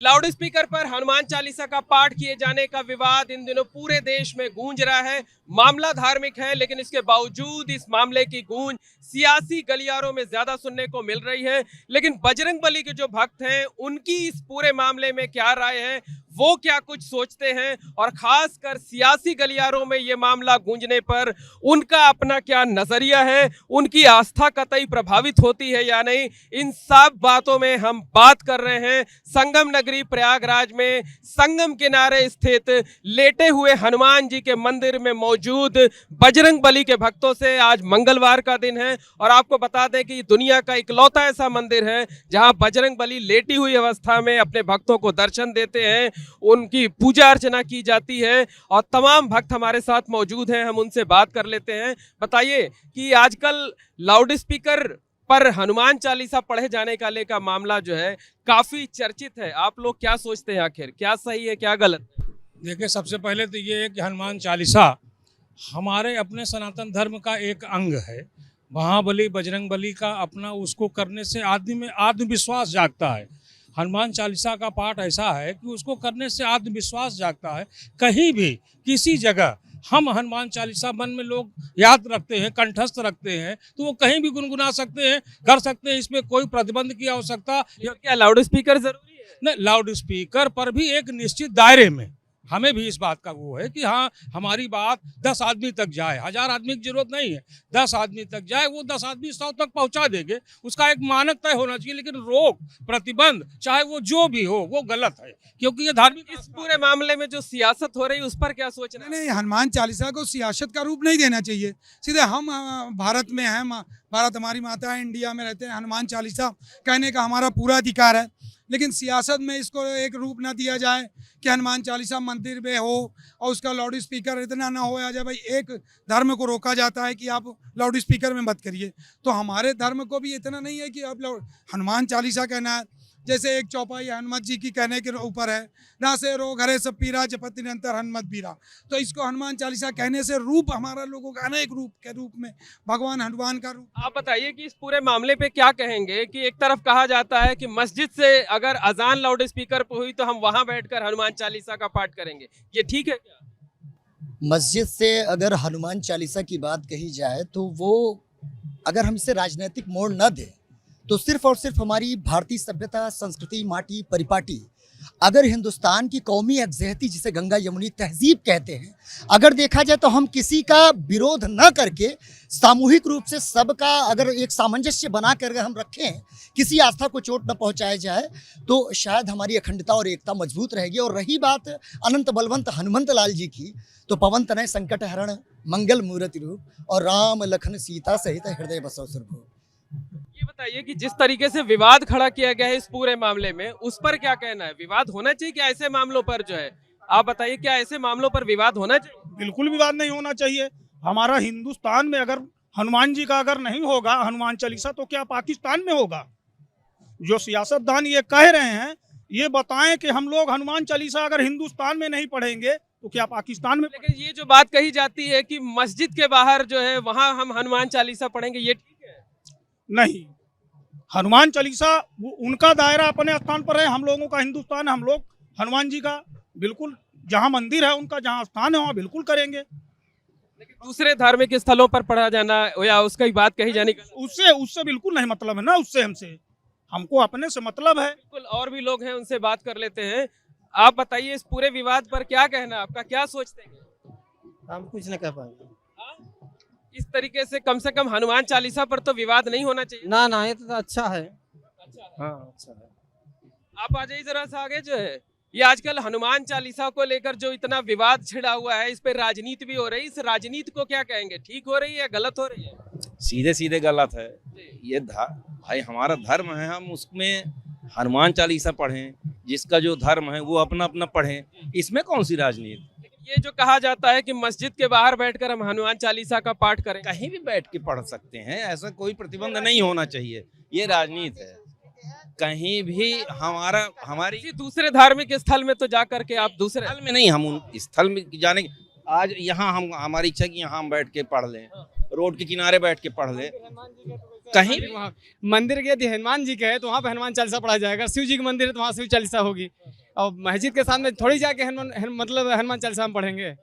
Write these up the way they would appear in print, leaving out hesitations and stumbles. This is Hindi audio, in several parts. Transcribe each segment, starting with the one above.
लाउड स्पीकर पर हनुमान चालीसा का पाठ किए जाने का विवाद इन दिनों पूरे देश में गूंज रहा है। मामला धार्मिक है, लेकिन इसके बावजूद इस मामले की गूंज सियासी गलियारों में ज्यादा सुनने को मिल रही है। लेकिन बजरंगबली के जो भक्त हैं, उनकी इस पूरे मामले में क्या राय है, वो क्या कुछ सोचते हैं, और खासकर सियासी गलियारों में ये मामला गूंजने पर उनका अपना क्या नजरिया है, उनकी आस्था कतई प्रभावित होती है या नहीं, इन सब बातों में हम बात कर रहे हैं। संगम नगरी प्रयागराज में संगम किनारे स्थित लेटे हुए हनुमान जी के मंदिर में मौजूद बजरंगबली के भक्तों से आज मंगलवार का दिन है, और आपको बता दें कि दुनिया का इकलौता ऐसा मंदिर है जहां बजरंगबली लेटी हुई अवस्था में अपने भक्तों को दर्शन देते हैं, उनकी पूजा अर्चना की जाती है। और तमाम भक्त हमारे साथ मौजूद हैं, हम उनसे बात कर लेते हैं। बताइए कि आजकल लाउड स्पीकर पर हनुमान चालीसा पढ़े जाने का लेकर मामला जो है काफी चर्चित है। आप लोग क्या सोचते हैं, आखिर क्या सही है क्या गलत? देखिए, सबसे पहले तो ये है कि हनुमान चालीसा हमारे अपने सनातन धर्म का एक अंग है। महाबली बजरंगबली का अपना उसको करने से आदमी में आत्मविश्वास जागता है। हनुमान चालीसा का पाठ ऐसा है कि उसको करने से आत्मविश्वास जागता है। कहीं भी किसी जगह हम हनुमान चालीसा मन में लोग याद रखते हैं, कंठस्थ रखते हैं, तो वो कहीं भी गुनगुना सकते हैं, कर सकते हैं। इसमें कोई प्रतिबंध की आवश्यकता क्या लाउड स्पीकर जरूरी है? नहीं, लाउड स्पीकर पर भी एक निश्चित दायरे में हमें भी इस बात का वो है कि हाँ, हमारी बात 10 आदमी तक जाए। 1000 आदमी की जरूरत नहीं है, 10 आदमी तक जाए। वो 10 आदमी 100 तक पहुंचा देंगे, उसका एक मानक तय होना चाहिए। लेकिन रोक प्रतिबंध चाहे वो जो भी हो, वो गलत है, क्योंकि ये धार्मिक। इस पूरे मामले में जो सियासत हो रही है उस पर क्या सोचना है? नहीं, हनुमान चालीसा को सियासत का रूप नहीं देना चाहिए। सीधे हम भारत में हैं, भारत हमारी माता है, इंडिया में रहते हैं। हनुमान चालीसा कहने का हमारा पूरा अधिकार है, लेकिन सियासत में इसको एक रूप ना दिया जाए कि हनुमान चालीसा मंदिर में हो और उसका लाउड स्पीकर इतना ना हो आ जाए। भाई, एक धर्म को रोका जाता है कि आप लाउड स्पीकर में मत करिए, तो हमारे धर्म को भी इतना नहीं है कि आप हनुमान चालीसा कहना है। जैसे एक चौपाई हनुमत जी की कहने के ऊपर है, ना से रो घरे सब पीरा जपति निरंतर हनुमत बीरा। तो इसको हनुमान चालीसा कहने से रूप हमारा लोगों का अनेक रूप के रूप में भगवान हनुमान का रूप। आप बताइए कि इस पूरे मामले पे क्या कहेंगे कि एक तरफ कहा जाता है कि मस्जिद से अगर अजान लाउड स्पीकर पे हुई तो हम वहां बैठकर हनुमान चालीसा का पाठ करेंगे, ये ठीक है क्या? मस्जिद से अगर हनुमान चालीसा की बात कही जाए तो वो अगर हम इसे राजनीतिक मोड़ न दें तो सिर्फ और सिर्फ हमारी भारतीय सभ्यता, संस्कृति, माटी, परिपाटी, अगर हिंदुस्तान की कौमी यकजहती जिसे गंगा यमुनी तहजीब कहते हैं, अगर देखा जाए तो हम किसी का विरोध न करके सामूहिक रूप से सबका अगर एक सामंजस्य बना कर हम रखें, किसी आस्था को चोट न पहुंचाया जाए, तो शायद हमारी अखंडता और एकता मजबूत रहेगी। और रही बात अनंत बलवंत हनुमंत लाल जी की, तो पवन तनय संकट हरण मंगल मूर्ति रूप और राम लखन सीता सहित हृदय बसो सुरभूप। ये बताइए कि जिस तरीके से विवाद खड़ा किया गया है इस पूरे मामले में, उस पर क्या कहना है? विवाद होना चाहिए क्या ऐसे मामलों पर जो है? आप बताइए, क्या ऐसे मामलों पर विवाद होना चाहिए? बिल्कुल विवाद नहीं होना चाहिए। हमारा हिंदुस्तान में अगर हनुमान जी का अगर नहीं होगा हनुमान चालीसा, तो क्या पाकिस्तान में होगा? जो सियासतदान ये कह रहे हैं, ये बताएं कि हम लोग हनुमान चालीसा अगर हिंदुस्तान में नहीं पढ़ेंगे तो क्या पाकिस्तान में? लेकिन ये जो बात कही जाती है कि मस्जिद के बाहर जो है वहां हम हनुमान चालीसा पढ़ेंगे, ये ठीक है? नहीं, हनुमान चालीसा उनका दायरा अपने स्थान पर है। हम लोगों का हिंदुस्तान, हम लोग हनुमान जी का बिल्कुल जहाँ मंदिर है उनका जहाँ स्थान है वहाँ बिल्कुल करेंगे। लेकिन दूसरे धार्मिक स्थलों पर पढ़ा जाना या उसकी बात कही जानी, उससे बिल्कुल नहीं मतलब है ना। उससे हमको अपने से मतलब है। बिल्कुल। और भी लोग हैं, उनसे बात कर लेते हैं। आप बताइए, इस पूरे विवाद पर क्या कहना, आपका क्या सोचते हैं? हम कुछ नहीं कह पाएंगे। इस तरीके से कम हनुमान चालीसा पर तो विवाद नहीं होना चाहिए। ना, ये तो अच्छा है। अच्छा है। हाँ, अच्छा है। आप आ जाइए जरा सा आगे। जो है ये आजकल हनुमान चालीसा को लेकर जो इतना विवाद छिड़ा हुआ है, इस पे राजनीति भी हो रही है। इस राजनीति को क्या कहेंगे, ठीक हो रही है या गलत हो रही है? सीधे सीधे गलत है ये। भाई, हमारा धर्म है, हम उसमें हनुमान चालीसा पढ़ें। जिसका जो धर्म है वो अपना अपना पढ़ें, इसमें कौन सी राजनीति? ये जो कहा जाता है कि मस्जिद के बाहर बैठकर हम हनुमान चालीसा का पाठ करें, कहीं भी बैठ के पढ़ सकते हैं, ऐसा कोई प्रतिबंध नहीं होना चाहिए। ये राजनीति है। कहीं भी हमारी किसी दूसरे धार्मिक स्थल में तो जाकर के आप दूसरे स्थल में नहीं, हम उन स्थल में जाने के आज यहाँ हमारी इच्छा कि यहाँ हम बैठ के पढ़ लें, रोड के किनारे बैठ के पढ़ लें। कहीं वहाँ मंदिर के यदि हनुमान जी के है तो वहाँ पे हनुमान चालीसा पढ़ा जाएगा, शिव जी के मंदिर है तो वहाँ शिव चालीसा होगी, और मस्जिद के सामने थोड़ी जाके मतलब हनुमान चालीसा हम पढ़ेंगे।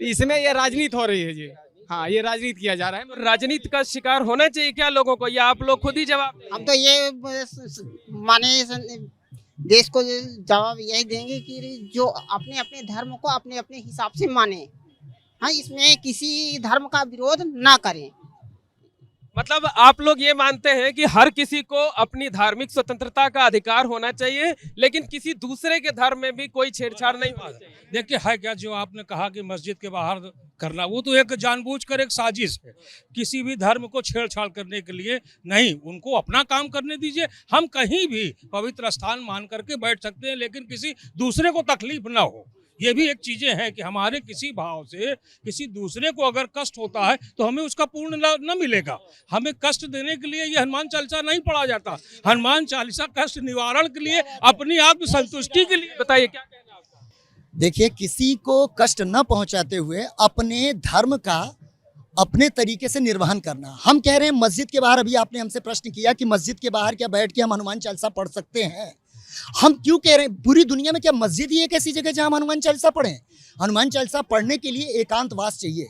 इसमें ये राजनीति हो रही है जी, हाँ ये राजनीति किया जा रहा है। राजनीति का शिकार होना चाहिए क्या लोगों को, या आप लोग खुद ही जवाब दें? हम तो ये माने देश को जवाब यही देंगे कि जो अपने अपने धर्म को अपने अपने हिसाब से माने, हाँ इसमें किसी धर्म का विरोध ना करें। मतलब आप लोग ये मानते हैं कि हर किसी को अपनी धार्मिक स्वतंत्रता का अधिकार होना चाहिए, लेकिन किसी दूसरे के धर्म में भी कोई छेड़छाड़ नहीं होना चाहिए। देखिए है क्या, जो आपने कहा कि मस्जिद के बाहर करना, वो तो एक जानबूझकर एक साजिश है किसी भी धर्म को छेड़छाड़ करने के लिए। नहीं, उनको अपना काम करने दीजिए। हम कहीं भी पवित्र स्थान मान करके बैठ सकते हैं, लेकिन किसी दूसरे को तकलीफ ना हो। ये भी एक चीजें हैं कि हमारे किसी भाव से किसी दूसरे को अगर कष्ट होता है तो हमें उसका पूर्ण लाभ न मिलेगा। हमें कष्ट देने के लिए ये हनुमान चालीसा नहीं पढ़ा जाता। हनुमान चालीसा कष्ट निवारण के लिए, अपनी आत्म संतुष्टि के लिए। बताइए क्या कहना है आपका? देखिए, किसी को कष्ट न पहुंचाते हुए अपने धर्म का अपने तरीके से निर्वहन करना। हम कह रहे हैं मस्जिद के बाहर, अभी आपने हमसे प्रश्न किया कि मस्जिद के बाहर क्या बैठ के हम हनुमान चालीसा पढ़ सकते हैं। हम क्यों कह रहे हैं, पूरी दुनिया में क्या मस्जिद ही एक ऐसी जगह जहां हम हनुमान चालीसा पढ़ें? हनुमान चालीसा पढ़ने के लिए एकांतवास चाहिए,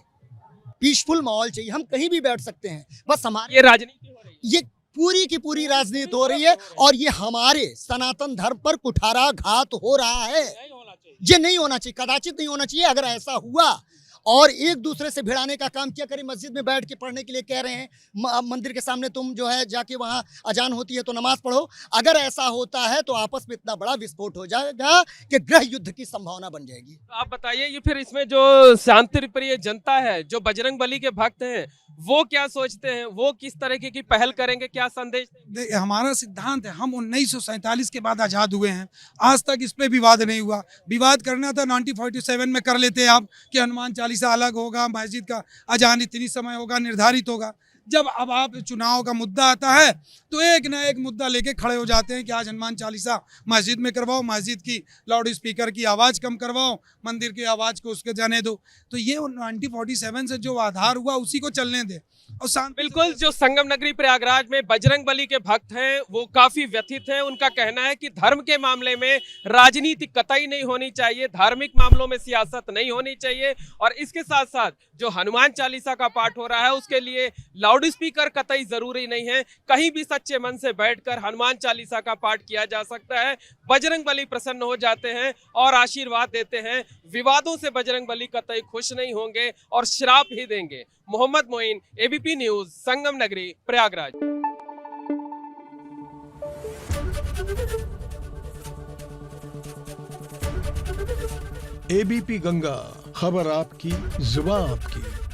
पीसफुल माहौल चाहिए। हम कहीं भी बैठ सकते हैं, बस हमारे ये राजनीति हो रही है। ये पूरी की पूरी राजनीति हो रही है और ये हमारे सनातन धर्म पर कुठाराघात हो रहा है। ये नहीं होना चाहिए, कदाचित नहीं होना चाहिए। अगर ऐसा हुआ और एक दूसरे से भिड़ाने का काम किया करें, मस्जिद में बैठ के पढ़ने के लिए कह रहे हैं, मंदिर के सामने तुम जो है जाके वहाँ अजान होती है तो नमाज पढ़ो। अगर ऐसा होता है तो आपस में इतना बड़ा विस्फोट हो जाएगा कि गृह युद्ध की संभावना बन जाएगी। तो आप बताइए, ये फिर इसमें जो शांति प्रिय जनता है, जो बजरंग बली के भक्त हैं, वो क्या सोचते हैं? वो किस तरीके की पहल करेंगे, क्या संदेश देंगे? हमारा सिद्धांत है, हम 1947 के बाद आज़ाद हुए हैं, आज तक इस पे विवाद नहीं हुआ। विवाद करना था 1947 में कर लेते आप कि हनुमान चालीसा अलग होगा, मस्जिद का अजान इतनी समय होगा, निर्धारित होगा। जब अब आप चुनाव का मुद्दा आता है तो एक ना एक मुद्दा लेके खड़े हो जाते हैं कि आज हनुमान चालीसा मस्जिद में करवाओ, मस्जिद की लाउड स्पीकर की आवाज़ कम करवाओ, मंदिर की आवाज़ को उसके जाने दो। तो ये 1947 से जो आधार हुआ उसी को चलने दे। और बिल्कुल, जो संगम नगरी प्रयागराज में बजरंग बली के भक्त हैं वो काफी व्यथित हैं। उनका कहना है कि धर्म के मामले में राजनीति कतई नहीं होनी चाहिए, धार्मिक मामलों में सियासत नहीं होनी चाहिए, और इसके साथ साथ जो हनुमान चालीसा का पाठ हो रहा है उसके लिए लाउड स्पीकर कतई जरूरी नहीं है। कहीं भी सच्चे मन से बैठकर हनुमान चालीसा का पाठ किया जा सकता है। बजरंग बली प्रसन्न हो जाते हैं और आशीर्वाद देते हैं। विवादों से बजरंग बली कतई खुश नहीं होंगे और श्राप ही देंगे। मोहम्मद मोइन, एबीपी न्यूज, संगम नगरी, प्रयागराज। एबीपी गंगा, खबर आपकी, जुबान आपकी।